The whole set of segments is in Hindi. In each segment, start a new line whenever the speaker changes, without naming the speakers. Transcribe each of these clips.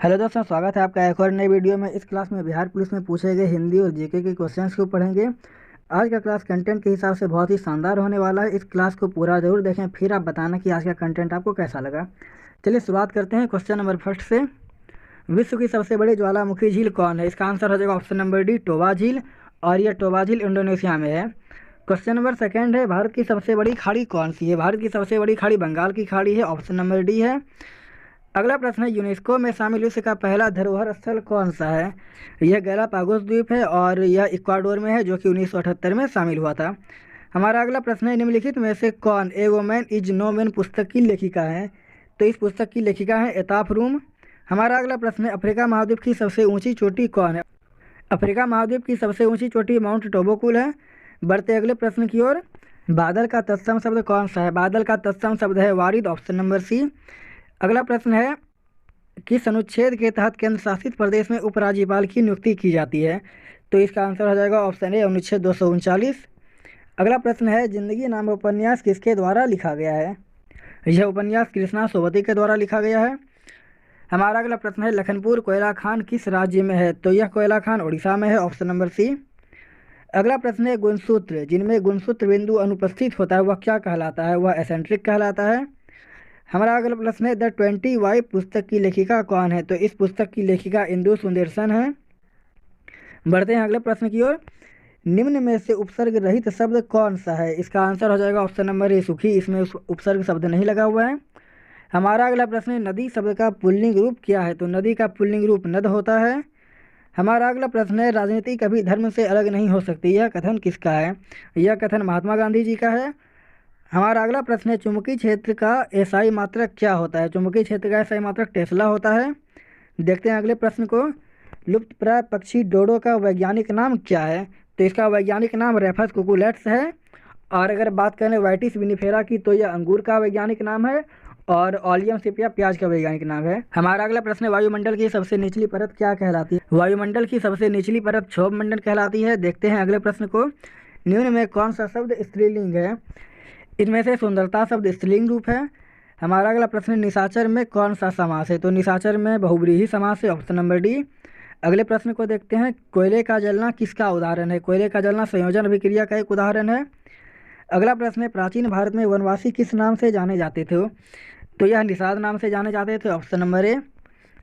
हेलो दोस्तों, स्वागत है आपका एक और नई वीडियो में। इस क्लास में बिहार पुलिस में पूछे गए हिंदी और जीके के क्वेश्चंस को पढ़ेंगे। आज का क्लास कंटेंट के हिसाब से बहुत ही शानदार होने वाला है। इस क्लास को पूरा जरूर देखें, फिर आप बताना कि आज का कंटेंट आपको कैसा लगा। चलिए शुरुआत करते हैं क्वेश्चन नंबर फर्स्ट से। विश्व की सबसे बड़ी ज्वालामुखी झील कौन है? इसका आंसर हो जाएगा ऑप्शन नंबर डी, टोबा झील। और यह टोबा झील इंडोनेशिया में है। क्वेश्चन नंबर सेकंड है, भारत की सबसे बड़ी खाड़ी कौन सी है? भारत की सबसे बड़ी खाड़ी बंगाल की खाड़ी है, ऑप्शन नंबर डी है। अगला प्रश्न है, यूनेस्को में शामिल विश्व का पहला धरोहर स्थल कौन सा है? यह गैलापागोस द्वीप है और यह इक्वाडोर में है, जो कि 1978 में शामिल हुआ था। हमारा अगला प्रश्न है, निम्नलिखित में से कौन ए वोमेन इज नो मैन पुस्तक की लेखिका है? तो इस पुस्तक की लेखिका है एताफ रूम। हमारा अगला प्रश्न है, अफ्रीका महाद्वीप की सबसे ऊंची चोटी कौन है? अफ्रीका महाद्वीप की सबसे ऊंची चोटी माउंट टोबोकुल है। बढ़ते अगले प्रश्न की ओर। बादल का तत्सम शब्द कौन सा है? बादल का तत्सम शब्द है वारिद, ऑप्शन नंबर सी। अगला प्रश्न है, किस अनुच्छेद के तहत केंद्र शासित प्रदेश में उपराज्यपाल की नियुक्ति की जाती है? तो इसका आंसर हो जाएगा ऑप्शन ए, अनुच्छेद 239। अगला प्रश्न है, जिंदगी नाम उपन्यास किसके द्वारा लिखा गया है? यह उपन्यास कृष्णा सोबती के द्वारा लिखा गया है। हमारा अगला प्रश्न है, लखनपुर कोयला खान किस राज्य में है? तो यह कोयला खान उड़ीसा में है, ऑप्शन नंबर सी। अगला प्रश्न है, गुणसूत्र जिनमें गुणसूत्र बिंदु अनुपस्थित होता है वह क्या कहलाता है? वह एसेंट्रिक कहलाता है। हमारा अगला प्रश्न है, द 20 वाइफ पुस्तक की लेखिका कौन है? तो इस पुस्तक की लेखिका इंदु सुंदरसन है। बढ़ते हैं अगले प्रश्न की ओर। निम्न में से उपसर्ग रहित शब्द कौन सा है? इसका आंसर हो जाएगा ऑप्शन नंबर ए, सुखी। इसमें उपसर्ग शब्द नहीं लगा हुआ है। हमारा अगला प्रश्न है, नदी शब्द का पुल्लिंग रूप क्या है? तो नदी का पुल्लिंग रूप नद होता है। हमारा अगला प्रश्न है, राजनीति कभी धर्म से अलग नहीं हो सकती, यह कथन किसका है? यह कथन महात्मा गांधी जी का है। हमारा अगला प्रश्न है, चुंबकीय क्षेत्र का एसआई मात्रक क्या होता है? चुंबकीय क्षेत्र का एसआई मात्रक टेस्ला होता है। देखते हैं अगले प्रश्न को। लुप्तप्राय पक्षी डोडो का वैज्ञानिक नाम क्या है? तो इसका वैज्ञानिक नाम रेफस कुकुलेट्स है। और अगर बात करें वाइटिस विनिफेरा की, तो यह अंगूर का वैज्ञानिक नाम है। और ऑलियम सिपिया प्याज का वैज्ञानिक नाम है। हमारा अगला प्रश्न है, वायुमंडल की सबसे निचली परत क्या कहलाती है? वायुमंडल की सबसे निचली परत क्षोभ मंडल कहलाती है। देखते हैं अगले प्रश्न को। निम्न में कौन सा शब्द स्त्रीलिंग है? इनमें से सुंदरता शब्द स्त्रीलिंग रूप है। हमारा अगला प्रश्न, निशाचर में कौन सा समास है? तो निशाचर में बहुव्रीहि समास है, ऑप्शन नंबर डी। अगले प्रश्न को देखते हैं, कोयले का जलना किसका उदाहरण है? कोयले का जलना संयोजन अभिक्रिया का एक उदाहरण है। अगला प्रश्न है, प्राचीन भारत में वनवासी किस नाम से जाने जाते थे? तो यह निषाद नाम से जाने जाते थे, ऑप्शन नंबर ए।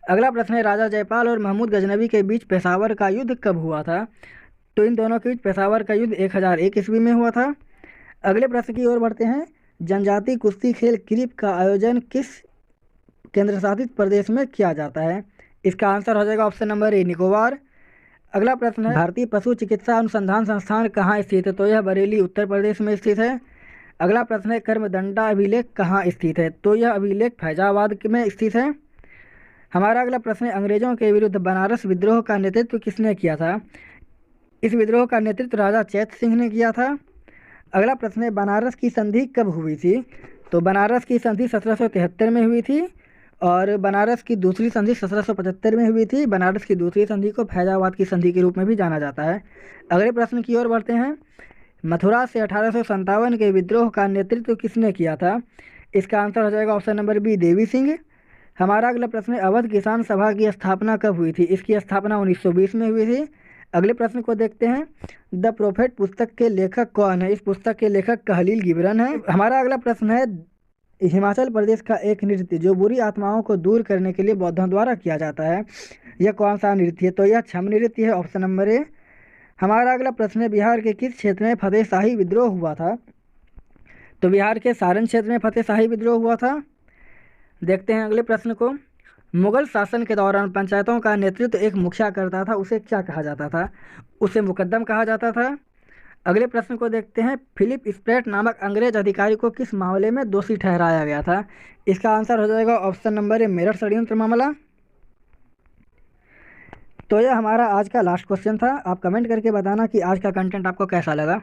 अगला प्रश्न है, राजा जयपाल और महमूद गजनवी के बीच पेशावर का युद्ध कब हुआ था? तो इन दोनों के बीच पेशावर का युद्ध 1001 ईस्वी में हुआ था। अगले प्रश्न की ओर बढ़ते हैं, जनजातीय कुश्ती खेल क्लिप का आयोजन किस केंद्र शासित प्रदेश में किया जाता है? इसका आंसर हो जाएगा ऑप्शन नंबर ए, निकोबार। अगला प्रश्न है, भारतीय पशु चिकित्सा अनुसंधान संस्थान कहाँ स्थित है? तो यह बरेली उत्तर प्रदेश में स्थित है। अगला प्रश्न है, कर्मदंडा अभिलेख कहाँ स्थित है? तो यह अभिलेख फैजाबाद में स्थित है। हमारा अगला प्रश्न है, अंग्रेजों के विरुद्ध बनारस विद्रोह का नेतृत्व किसने किया था? इस विद्रोह का नेतृत्व राजा चैत सिंह ने किया था। अगला प्रश्न है, बनारस की संधि कब हुई थी? तो बनारस की संधि 1773 में हुई थी। और बनारस की दूसरी संधि 1775 में हुई थी। बनारस की दूसरी संधि को फैजाबाद की संधि के रूप में भी जाना जाता है। अगले प्रश्न की ओर बढ़ते हैं, मथुरा से 1857 के विद्रोह का नेतृत्व किसने किया था? इसका आंसर हो जाएगा option number B, Devi Singh. हमारा अगला प्रश्न है, अवध किसान सभा की स्थापना कब हुई थी? इसकी स्थापना 1920 में हुई थी। अगले प्रश्न को देखते हैं, द प्रोफेट पुस्तक के लेखक कौन है? इस पुस्तक के लेखक कहलील गिबरन है। हमारा अगला प्रश्न है, हिमाचल प्रदेश का एक नृत्य जो बुरी आत्माओं को दूर करने के लिए बौद्धों द्वारा किया जाता है, यह कौन सा नृत्य है? तो यह छम नृत्य है, ऑप्शन नंबर ए। हमारा अगला प्रश्न है, बिहार के किस क्षेत्र में फतेह शाही विद्रोह हुआ था? तो बिहार के सारण क्षेत्र में फतेह शाही विद्रोह हुआ था। देखते हैं अगले प्रश्न को। मुगल शासन के दौरान पंचायतों का नेतृत्व एक मुखिया करता था, उसे क्या कहा जाता था? उसे मुकद्दम कहा जाता था। अगले प्रश्न को देखते हैं, फिलिप स्प्रेट नामक अंग्रेज अधिकारी को किस मामले में दोषी ठहराया गया था? इसका आंसर हो जाएगा ऑप्शन नंबर ए, मेरठ षड्यंत्र मामला। तो यह हमारा आज का लास्ट क्वेश्चन था। आप कमेंट करके बताना कि आज का कंटेंट आपको कैसा लगा।